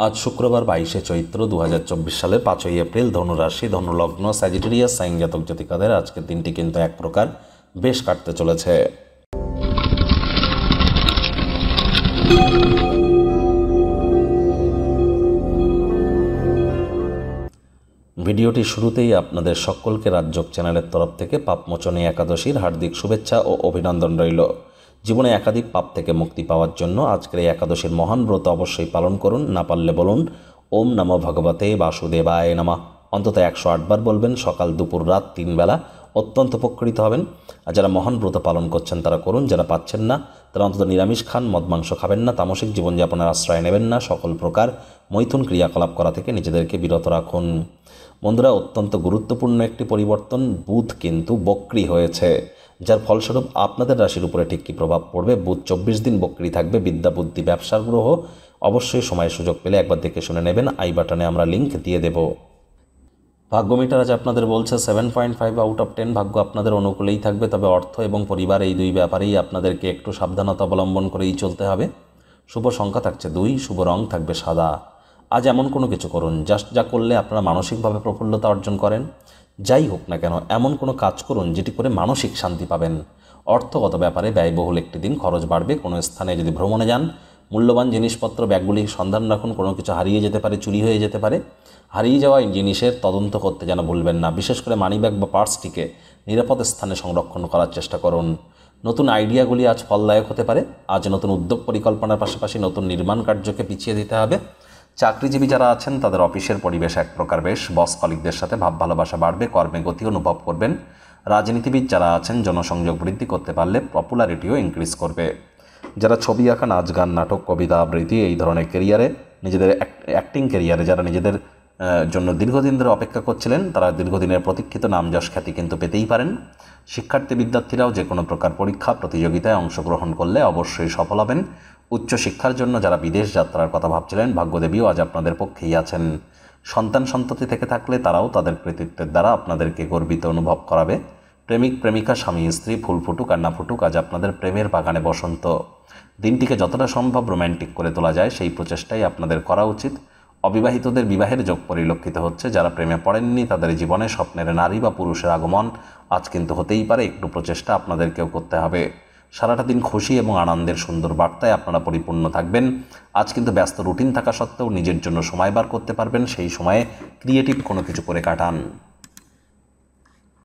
আজ শুক্রবার 22শে চৈত্র 2024 সালের 5ই এপ্রিল ধনুরাশি ধনুলগ্ন স্যাজিটেরিয়াস সাইন জাতক জাতিকাদের আজকের দিনটি কিন্তু এক প্রকার বেশ কাটতে চলেছে। ভিডিওটি শুরুতেই আপনাদের সকলকে রাজযোগ চ্যানেলের তরফ থেকে পাপমোচনী একাদশীর হার্দিক শুভেচ্ছা ও অভিনন্দন রইল। জীবনে একাধিক পাপ থেকে মুক্তি পাওয়ার জন্য আজকের এই একাদশীর মহান ব্রত অবশ্যই পালন করুন। না পারলে বলুন ওম নমো ভগবতে বাসুদেবায় নমঃ। অন্তত 108 বার বলবেন, সকাল দুপুর রাত 3 বেলা। অত্যন্ত উপকৃত হবেন। আর যারা মহান ব্রত পালন করছেন তারা করুন, যারা পাচ্ছেন না তারা অন্তত নিরামিষ খান, মদ মাংস খাবেন না, তামসিক জীবনযাপনের আশ্রয় নেবেন না, সকল প্রকার মৈথুন ক্রিয়াকলাপ করা থেকে নিজেদেরকে বিরত রাখুন। বন্ধুরা, অত্যন্ত গুরুত্বপূর্ণ একটি পরিবর্তন, বুধ কিন্তু বক্রী হয়েছে, যার ফলস্বরূপ আপনাদের রাশির উপরে ঠিক কী প্রভাব পড়বে। বুধ 24 দিন বক্রী থাকবে। বিদ্যা বুদ্ধি ব্যবসার গ্রহ। অবশ্যই সময় সুযোগ পেলে একবার দেখে শুনে নেবেন। আই বাটনে আমরা লিঙ্ক দিয়ে দেব। ভাগ্যমিটার আজ আপনাদের বলছে 7.5 আউট অফ 10 ভাগ্য আপনাদের অনুকূলেই থাকবে, তবে অর্থ এবং পরিবার এই দুই ব্যাপারেই আপনাদেরকে একটু সাবধানতা অবলম্বন করেই চলতে হবে। শুভ সংখ্যা থাকছে 2, শুভ রং থাকবে সাদা। আজ এমন কোনো কিছু করুন যা করলে আপনারা মানসিকভাবে প্রফুল্লতা অর্জন করেন। যাই হোক না কেন, এমন কোনো কাজ করুন যেটি করে মানসিক শান্তি পাবেন। অর্থগত ব্যাপারে ব্যয়বহুল একটি দিন, খরচ বাড়বে। কোনো স্থানে যদি ভ্রমণে যান, মূল্যবান জিনিসপত্র ব্যাগগুলির সন্ধান রাখুন। কোনো কিছু হারিয়ে যেতে পারে, চুরি হয়ে যেতে পারে। হারিয়ে যাওয়া জিনিসের তদন্ত করতে যেন ভুলবেন না। বিশেষ করে মানিব্যাগ বা পার্সটিকে নিরাপদ স্থানে সংরক্ষণ করার চেষ্টা করুন। নতুন আইডিয়াগুলি আজ ফলদায়ক হতে পারে। আজ নতুন উদ্যোগ পরিকল্পনার পাশাপাশি নতুন নির্মাণ কার্যকে পিছিয়ে দিতে হবে। চাকরিজীবী যারা আছেন তাদের অফিসের পরিবেশ এক প্রকার বেশ। বস কলিগদের সাথে ভাব ভালোবাসা বাড়বে, কর্মে গতি অনুভব করবেন। রাজনীতিবিদ যারা আছেন জনসংযোগ বৃদ্ধি করতে পারলে পপুলারিটিও ইনক্রিজ করবে। যারা ছবি আঁকা, নাচ গান, নাটক, কবিতা আবৃত্তি এই ধরনের কেরিয়ারে, নিজেদের অ্যাক্টিং কেরিয়ারে যারা নিজেদের জন্য দীর্ঘদিন ধরে অপেক্ষা করছিলেন, তারা দীর্ঘদিনের প্রতীক্ষিত নাম যশ খ্যাতি কিন্তু পেতেই পারেন। শিক্ষার্থী বিদ্যার্থীরাও যে কোনো প্রকার পরীক্ষা প্রতিযোগিতায় অংশগ্রহণ করলে অবশ্যই সফল হবেন। উচ্চশিক্ষার জন্য যারা বিদেশ যাত্রার কথা ভাবছিলেন, ভাগ্যদেবীও আজ আপনাদের পক্ষেই আছেন। সন্তান সন্ততি থেকে থাকলে তারাও তাদের কৃতিত্বের দ্বারা আপনাদেরকে গর্বিত অনুভব করাবে। প্রেমিক প্রেমিকা, স্বামী স্ত্রী, ফুল ফুটুক আর না ফুটুক, আজ আপনাদের প্রেমের বাগানে বসন্ত। দিনটিকে যতটা সম্ভব রোম্যান্টিক করে তোলা যায় সেই প্রচেষ্টাই আপনাদের করা উচিত। অবিবাহিতদের বিবাহের যোগ পরিলক্ষিত হচ্ছে। যারা প্রেমে পড়েননি তাদের জীবনে স্বপ্নের নারী বা পুরুষের আগমন আজ কিন্তু হতেই পারে। একটু প্রচেষ্টা আপনাদেরকেও করতে হবে। সারাটা দিন খুশি এবং আনন্দের সুন্দর বার্তায় আপনারা পরিপূর্ণ থাকবেন। আজ কিন্তু ব্যস্ত রুটিন থাকা সত্ত্বেও নিজের জন্য সময় বার করতে পারবেন। সেই সময়ে ক্রিয়েটিভ কোনো কিছু করে কাটান।